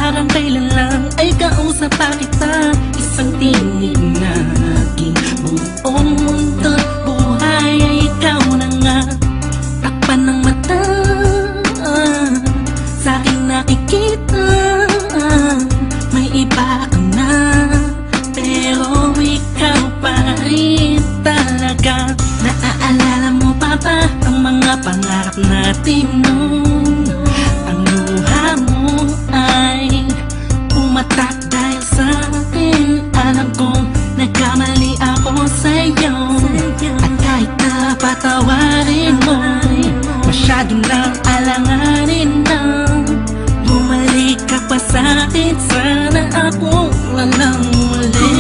parang kailan lang ay kausap pa kita. Isang tinig na aking buong mundo, buhay ay ikaw na nga. Takpan ng mata, sa'king nakikita, may iba ka na, pero ikaw pa rin talaga. Naaalala mo pa ba ang mga pangarap natin noon? Ang luha mo ay umatak dahil sa akin. Alam kong nagkamali ako sa'yo, at kahit na patawarin mo, masyado lang alanganin na. Bumalik ka pa sa'kin, sana ako walang muli.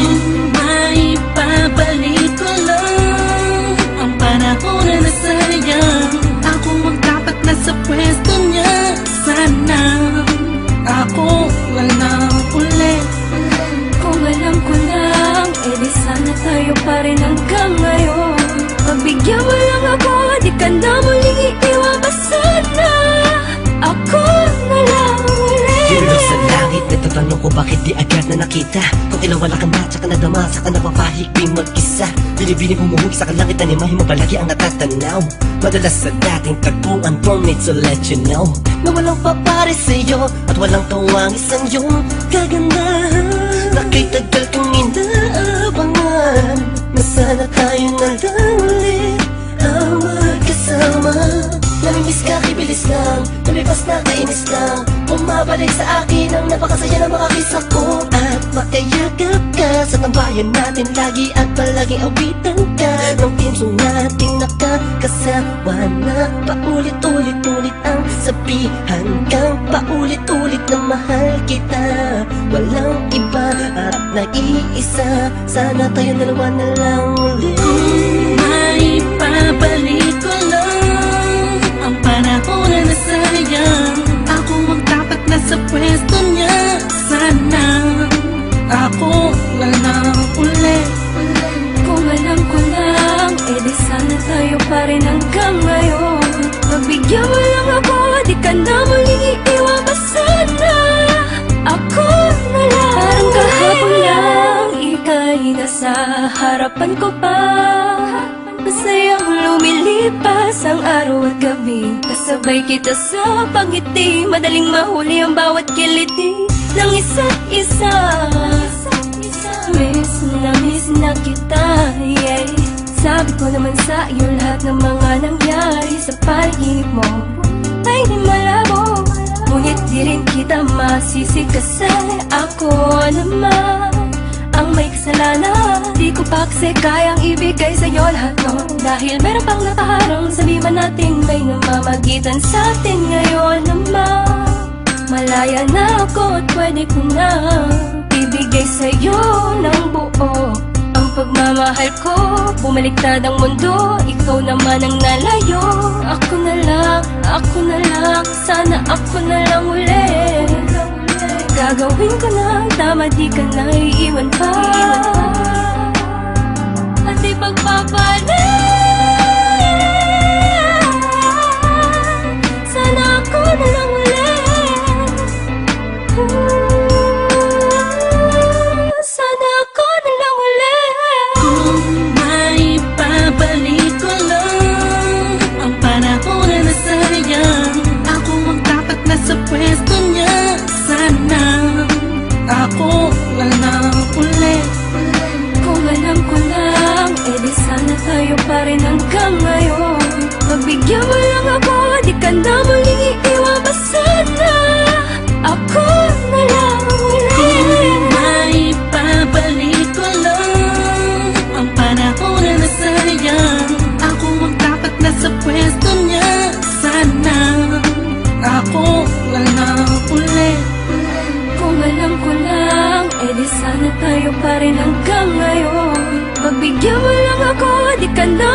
May babalik ko lang ang panahon na nasayang. Ako ang dapat nasa pwesto niya, sana ako walang ulit. Kung alam ko lang, edi sana tayo pa rin hanggang ngayon. Pagbigyan mo lang ako, di ka na muling iiwan pa sana. Ako na lang ulit. Yun sa langit, nagtatanong ko bakit di agad na nakita. Kung ilang wala ka na, tsaka nadama, saka napapahigping mag-isa. Bili-bili bumuhog sa kalangit, animahin mo palagi ang natatanaw. Madalas sa dating tagpuan, don't need to let you know na walang papare sa'yo at walang kawang isang yung kagandahan na kay tagal kong inaabangan, na sana tayo na lang ulit ang magkasama. Namimiss ka, kibilis lang, lumipas na kainis lang. Bumabalik sa akin ang napakasaya ng mga kisa ko, at makayagap ka sa tambayan natin lagi, at palaging awitan ka ng team song nating nakakasama na paulit-ulit-ulit ang sabihan kang paulit-ulit na mahal kita. Walang iba at nag-iisa, sana tayo dalawa na lang ulit. May babalik ko lang ang panahon na nasayang. Ako ang dapat nasa pwesto niya, sana ako walang ulit. Kung alam ko lang, edi sana tayo pa rin hanggang ngayon. Pagbigyan mo lang ako, di ka na muling iiwan pa sana. Ako na lang. Parang kahapon lang, ika'y nasa harapan ko pa. Masayang lumilipas ang araw at gabi, kasabay kita sa pangiti, madaling mahuli ang bawat kiliti ng isa't isa. Miss na kita, yeah. Sabi ko naman sa iyo lahat ng mga nangyari sa panaginip mo ay di malabo, ngunit di rin kita masisi kasi ako naman ang may kasalanan. Di ko pa kasi kayang ibigay sa'yo lahat no, dahil meron pang nakaharang. Sabi man natin may namamagitan sa atin ngayon naman. Malaya na ako at pwede ko na ibigay sa'yo ng buo ang pagmamahal ko. Bumaliktad ang mundo, ikaw naman ang nalayo. Ako na lang, sana ako na lang ulit. Gagawin ko na tama, di ka na iiwan pa, at ipagpapalit. Sana ako na lang ulit. Sana ako na lang ulit. Kung may babalik ko lang ang panahon na nasayang. Ako ang dapat nasa pwesto niya, sana ako walang ulit. Kung alam ko lang, edi sana tayo pa rin hanggang ngayon. Pagbigyan mo lang ako, di ka na muling iiwan pa sana. Ako na lang ulit. May babalik ko lang ang panahon na nasayang. Ako ang dapat nasa pwesto niya, sana ako walang ulit. Kung alam ko lang, edi sana tayo pa rin hanggang ngayon. Pagbigyan mo lang ako, di ka na